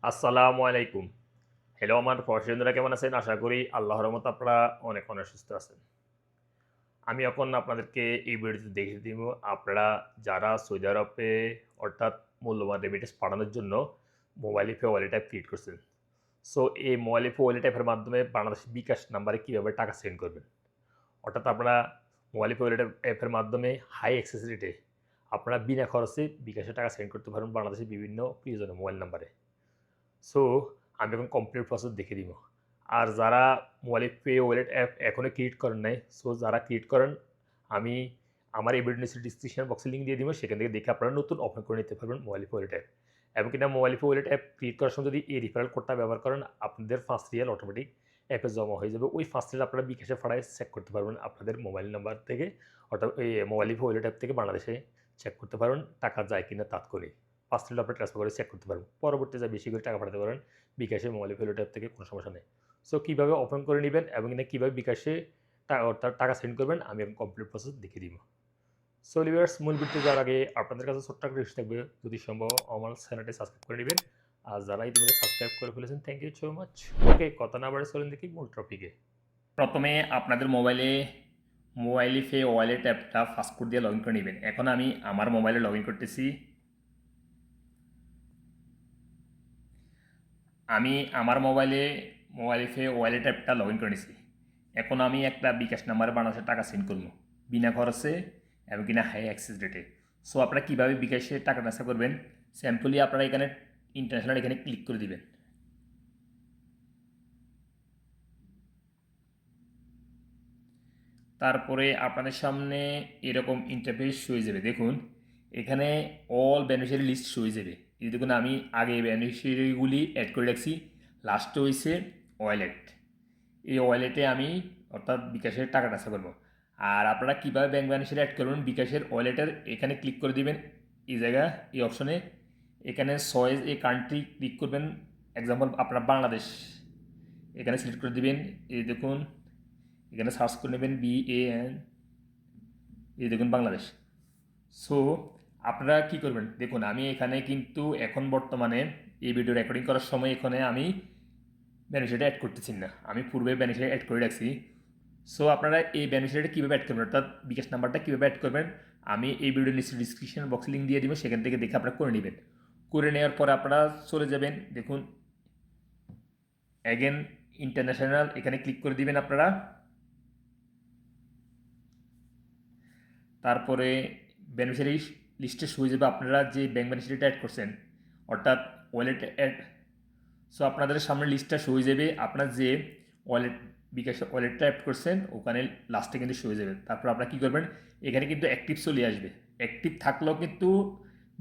আসসালামু আলাইকুম। হ্যালো আমার পড়শিন্দুরা কেমন আছেন? আশা করি আল্লাহর রহমতে আপনারা অনেক সুস্থ আছেন। আমি এখন আপনাদেরকে এই ভিডিওতে দেখিয়ে দিব আপনারা যারা সৌদি আরবে অর্থাৎ মূল্যবান রেমিটেন্স পাঠানোর জন্য মোবাইল অ্যাপে ওয়ালেট অ্যাপ ক্রিয়েট করছেন। সো এই মোবাইল অ্যাপে ওয়ালেট অ্যাপের মাধ্যমে বাংলাদেশ বিকাশ নাম্বারে কীভাবে টাকা সেন্ড করবেন। অর্থাৎ আপনারা মোবাইল অ্যাপে ওয়ালেট অ্যাপের মাধ্যমে হাই অ্যাক্সেস রেটে আপনারা বিনা খরচে বিকাশে টাকা সেন্ড করতে পারবেন বাংলাদেশের বিভিন্ন প্রিয়জনের মোবাইল নাম্বারে। সো আমি এখন কমপ্লিট প্রসেস দেখিয়ে দিব। আর যারা মোবাইলে পে ওয়ালেট অ্যাপ এখনও ক্রিয়েট করেন নাই, সো যারা ক্রিয়েট করেন আমি আমার এই ভিডিও নিচে ডিসক্রিপশন বক্সে লিঙ্ক দিয়ে দিব, সেখান থেকে দেখে আপনারা নতুন ওপেন করে নিতে পারবেন মোবাইল পে ওয়ালেট অ্যাপ। এবং কিনা mobile pay wallet app create করার সময় যদি এই রিফারেল কোডটা ব্যবহার করেন আপনাদের ফার্স্ট রিয়াল অটোমেটিক অ্যাপে জমা হয়ে যাবে। ওই ফার্স্ট রিয়াল আপনারা বিকাশে পাঠায় চেক করতে পারবেন আপনাদের মোবাইল নাম্বার থেকে, অর্থাৎ এই মোবাইল পে ওয়ালেট অ্যাপ থেকে বাংলাদেশে চেক করতে পারবেন টাকা যায় কিনা তাৎক্ষণিক। ফার্স্ট রিয়াল আপনি ট্রান্সফার করে চেক করতে পারবেন। পরবর্তীতে যা বেশি করে টাকা পাঠাতে পারেন বিকাশে মোবাইল পে ওয়ালেট অ্যাপ থেকে, কোনো সমস্যা নেই। সো কীভাবে ওপেন করে নেবেন এবং কীভাবে বিকাশে অর্থাৎ টাকা সেন্ড করবেন আমি এখন কমপ্লিট প্রসেস দেখিয়ে দিব। সো ভিউয়ার্স, মূল ভিডিওতে যাওয়ার আগে আপনাদের কাছে ছোট্ট একটা রিকোয়েস্ট থাকবে, যদি সম্ভব আমার চ্যানেলটি সাবস্ক্রাইব করে নেবেন। আর যারা ইতিমধ্যে সাবস্ক্রাইব করে ফেলেছেন থ্যাংক ইউ সো মাচ। ওকে, কথা না বাড়ে চলেন দেখি মূল টপিকে। প্রথমে আপনাদের মোবাইলে পে ওয়ালেট অ্যাপটা ফাস্টকোড দিয়ে লগ ইন করে নেবেন। এখন আমি আমার মোবাইলে লগ ইন করতেছি। আমি আমার মোবাইল পে ওয়ালেট অ্যাপটা লগ ইন করে নিছি। এখন আমি একটা বিকাশ নাম্বারে বাংলাদেশে টাকা সেন্ড করব বিনা খরচে এবং কিনা হাই অ্যাক্সেস রেটে। সো আপনারা কীভাবে বিকাশে টাকা ট্রান্সফার করবেন, সিম্পলি আপনারা এখানে ইন্টারন্যাশনাল এখানে ক্লিক করে দিবেন। তারপরে আপনাদের সামনে এরকম ইন্টারফেস হয়ে যাবে। দেখুন এখানে অল বেনিফিশিয়ারি লিস্ট হয়ে যাবে। এই দেখুন আমি আগে বেনিফিশিয়ারিগুলি অ্যাড করে রাখছি, লাস্টে হয়েছে ওয়ালেট। এই ওয়ালেটে আমি অর্থাৎ বিকাশের টাকা ট্রান্সফার করবো। আর আপনারা কীভাবে ব্যাঙ্ক বেনিফিশিয়ারি অ্যাড করবেন, বিকাশের ওয়ালেটের এখানে ক্লিক করে দিবেন এই জায়গা এই অপশনে। এখানে চয়েস এই কান্ট্রি ক্লিক করবেন, এক্সাম্পল আপনার বাংলাদেশ এখানে সিলেক্ট করে দিবেন। এই দেখুন এখানে সার্চ করে নেবেন BAN, এই দেখুন বাংলাদেশ। সো আপনারা কী করবেন, দেখুন আমি এখানে কিন্তু এখন বর্তমানে এই ভিডিও রেকর্ডিং করার সময় এখানে আমি বেনিফিশিয়ারি অ্যাড করতেছি না, আমি পূর্বে বেনিফিশিয়ারি অ্যাড করে রাখছি। সো আপনারা এই বেনিফিশিয়ারিটা কীভাবে অ্যাড করবেন, অর্থাৎ বিকাশ নাম্বারটা কীভাবে অ্যাড করবেন আমি এই ভিডিওর নিচে ডিসক্রিপশন বক্সে লিঙ্ক দিয়ে দিব, সেখান থেকে দেখে আপনারা করে নেবেন। করে নেওয়ার পরে আপনারা চলে যাবেন, দেখুন অ্যাগেন ইন্টারন্যাশনাল এখানে ক্লিক করে দিবেন আপনারা। তারপরে বেনিফিশিয়ারি লিস্টে হয়ে যাবে আপনারা যে ব্যাঙ্ক বেনিফিশিয়ারিটা অ্যাড করছেন, অর্থাৎ ওয়ালেট অ্যাড। সো আপনাদের সামনে লিস্টটা হয়ে যাবে, আপনার যে ওয়ালেট বিকাশ ওয়ালেটটা অ্যাড করছেন ওখানে লাস্টে কিন্তু হয়ে যাবে। তারপর আপনারা কী করবেন, এখানে কিন্তু অ্যাক্টিভ চলে আসবে। অ্যাক্টিভ থাকলেও কিন্তু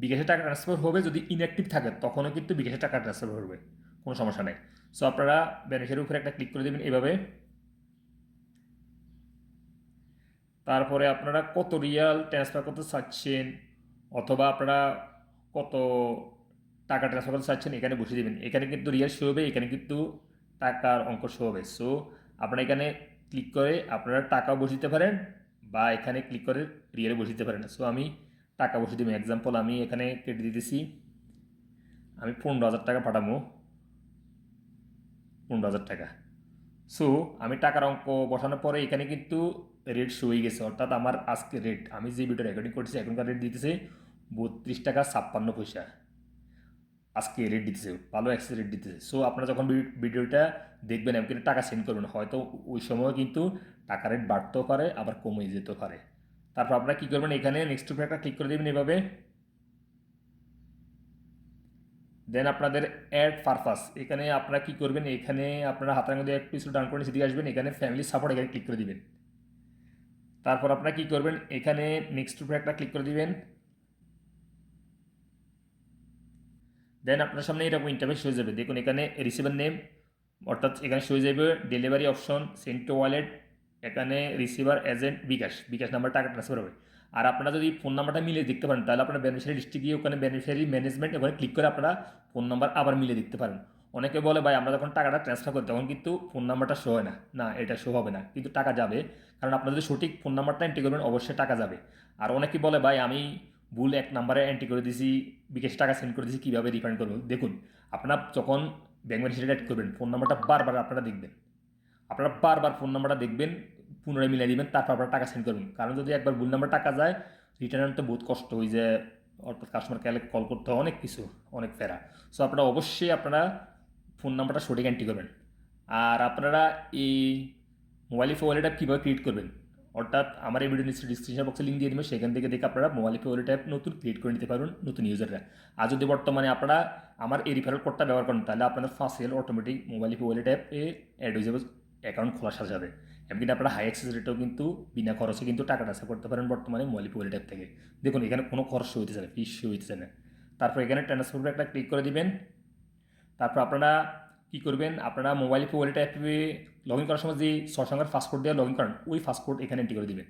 বিকাশে টাকা ট্রান্সফার হবে, যদি ইনঅ্যাক্টিভ থাকে তখনও কিন্তু বিকাশে টাকা ট্রান্সফার হবে, কোনো সমস্যা নেই। সো আপনারা বেনিফিশিয়ারির উপরে একটা ক্লিক করে দেবেন এভাবে। তারপরে আপনারা কত রিয়াল ট্রান্সফার করতে চাচ্ছেন অথবা আপনারা কত টাকা ট্রান্সফার করতে চাচ্ছেন এখানে বসিয়ে দেবেন। এখানে কিন্তু রিয়াল শো হবে, এখানে কিন্তু টাকার অঙ্ক শো হবে। সো আপনারা এখানে ক্লিক করে আপনারা টাকাও বসিতে পারেন বা এখানে ক্লিক করে রিয়ালে বসিতে পারেন। সো আমি টাকা বসিয়ে দেবেন, এক্সাম্পল আমি এখানে কেটে দিতেছি, আমি 15,000 টাকা পাঠাবো, 15,000 টাকা। সো আমি টাকার অঙ্ক বসানোর পরে এখানে কিন্তু রেট শো হয়ে গেছে, অর্থাৎ আমার আজকে রেট আমি যে ভিডিও রেকর্ডিং করছি এখনকার রেট দিতেছে 32 টাকা 56 পয়সা। আজকে রেট দিতেছে, ভালো অ্যাক্সেস রেট দিতেছে। সো আপনারা যখন ভিডিওটা দেখবেন এবং টাকা সেন্ড করবেন, হয়তো ওই সময় কিন্তু টাকা রেট বাড়তেও পারে আবার কমে যেতেও পারে। তারপর আপনারা কী করবেন, এখানে নেক্সট উপরে একটা ক্লিক করে দেবেন এভাবে। দেন আপনাদের অ্যাড পারপাস, এখানে আপনারা কী করবেন, এখানে আপনারা হাতের মধ্যে একটু ডাউন করে নিচে দিকে আসবেন, এখানে ফ্যামিলি সাপোর্ট এখানে ক্লিক করে দিবেন। তারপর আপনারা কী করবেন, এখানে নেক্সট উপরে একটা ক্লিক করে দিবেন। দেন আপনার সামনে এরকম ইন্টারফেস হয়ে যাবে। দেখুন এখানে রিসিভার নেম, অর্থাৎ এখানে হয়ে যাবে delivery option, send to wallet, এখানে রিসিভার এজেন্ট বিকাশ নাম্বার টাকা ট্রান্সফার হবে। আর আপনারা যদি ফোন নাম্বারটা মিলে দেখতে পারেন তাহলে আপনার বেনিফিশিয়ারি লিস্টে গিয়ে ওখানে বেনিফিশিয়ারি ম্যানেজমেন্ট ওখানে ক্লিক করে আপনারা ফোন নাম্বার আবার মিলে দেখতে পারেন। অনেকে বলে ভাই আমরা যখন টাকাটা ট্রান্সফার করি তখন কিন্তু ফোন নাম্বারটা শো হয় না, না এটা শো হবে না, কিন্তু টাকা যাবে, কারণ আপনারা যদি সঠিক ফোন নাম্বারটা এন্ট্রি করবেন অবশ্যই টাকা যাবে। আর অনেকে বলে ভাই আমি ভুল এক নাম্বারে এন্ট্রি করে দিয়েছি, বিকাশ টাকা সেন্ড করে দিয়েছি, কীভাবে রিফান্ড করবো দেখুন। আপনারা যখন ব্যাঙ্ক বেনিফিশিয়ারি অ্যাড করবেন ফোন নাম্বারটা বারবার আপনারা দেখবেন, আপনারা বারবার ফোন নাম্বারটা দেখবেন, পুনরায় মিলাই দিবেন, তারপর আপনারা টাকা সেন্ড করবেন। কারণ যদি একবার ভুল নাম্বার টাকা যায় রিটার্ন আনতে বহুত কষ্ট হয়ে যায়, অর্থাৎ কাস্টমার কেয়ারে কল করতে হয়, অনেক কিছু, অনেক ফেরা। সো আপনারা অবশ্যই আপনারা ফোন নাম্বারটা সঠিক এন্ট্রি করবেন। আর আপনারা এই মোবাইল ফে ওয়ালেট অ্যাপ কীভাবে ক্রিয়েট করবেন, অর্থাৎ আমার এই ভিডিও ডিসক্রিপশন বক্সে লিঙ্ক দিয়ে দেবেন, সেখান থেকে দেখে আপনারা মোবাইল ফে ওয়ালেট অ্যাপ নতুন ক্রিয়েট করে নিতে পারবেন নতুন ইউজাররা। আর যদি বর্তমানে আপনারা আমার এই রিফারেল কোডটা ব্যবহার করেন তাহলে আপনাদের ফার্স্ট ইয়ার অটোমেটিক মোবাইল ফে ওয়ালেট অ্যাপে অ্যাড হয়ে যাবে অ্যাকাউন্ট খোলার সাথে সাথে। এমনকি আপনারা হাই অ্যাক্সেস রেটেও কিন্তু বিনা খরচে কিন্তু টাকা ট্রান্সফার করতে পারেন বর্তমানে মোবাইল ফে ওয়ালেট অ্যাপ থেকে। দেখুন এখানে কোনো খরচ হইতেছে না, ফিস হইতেছে না। তারপর এখানে ট্রান্সফার একটা ক্লিক করে দিবেন। তারপর আপনারা কী করবেন, আপনারা মোবাইল ফে ওয়ালেট অ্যাপে লগ ইন করার সময় যে 6 সংখ্যার পাসপোর্ট দিয়ে লগ ইন করেন ওই পাসপোর্ট এখানে এন্ট্রি করে দিবেন।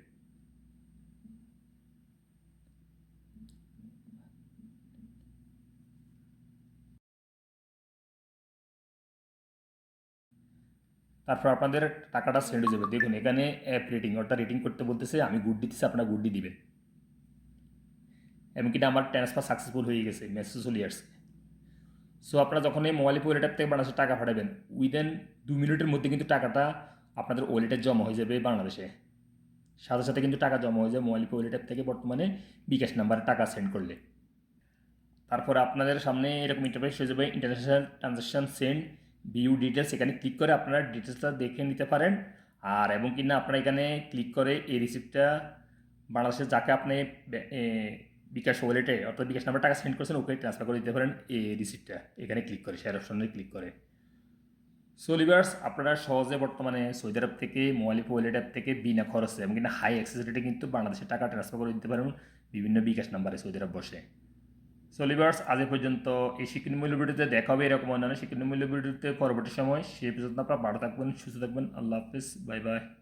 তারপর আপনাদের টাকাটা সেন্ড হয়ে যাবে। দেখুন এখানে অ্যাপ রেটিং, অর্থাৎ রেটিং করতে বলতেছে, আমি গুড দিতেছি, আপনারা গুড দিয়ে দিবেন। এমনকি আমার ট্রান্সফার সাকসেসফুল হয়ে গেছে, মেসেজ চলে আসছে। সো আপনারা যখন এই মোবাইল ওয়ালেট অ্যাপ থেকে বাংলাদেশে টাকা পাঠাবেন উইদিন 2 মিনিটের মধ্যে কিন্তু টাকাটা আপনাদের ওয়ালেটে জমা হয়ে যাবে বাংলাদেশে। সাথে সাথে কিন্তু টাকা জমা হয়ে যায় মোবাইল ওয়ালেট অ্যাপ থেকে বর্তমানে বিকাশ নাম্বারে টাকা সেন্ড করলে। তারপর আপনাদের সামনে এরকম ইন্টারফেস হয়ে যাবে, international transaction send view details, এখানে ক্লিক করে আপনারা ডিটেলসটা দেখে নিতে পারেন। আর এবং কি না আপনারা এখানে ক্লিক করে এই রিসিপ্টটা বাংলাদেশের যাকে আপনি বিকাশ ওয়ালেটে অর্থাৎ বিকাশ নাম্বার টাকা সেন্ড করছেন ওকে ট্রান্সফার করে দিতে পারেন এই রিসিপ্টটা এখানে ক্লিক করে, শেয়ার অপশনে ক্লিক করে। সো লিভার্স, আপনারা সহজে বর্তমানে সৌদি আরব থেকে মোবাইল ওয়ালেট অ্যাপ থেকে বিনা খরচে এবং কিনা হাই অ্যাক্সেস রেটে কিন্তু বাংলাদেশে টাকা ট্রান্সফার করে দিতে পারেন বিভিন্ন বিকাশ নাম্বারে সৌদি আরব বসে। সো লিভার্স, আজ এ পর্যন্ত। এই শিক্ষণীমূল্য ভিডিওতে দেখা হবে এরকম অন্যান্য শিক্ষণীমূল্য ভিডিওতে পরবর্তী সময়। সেই পর্যন্ত আপনারা ভালো থাকবেন, সুস্থ থাকবেন। আল্লাহ হাফিজ, বাই বাই।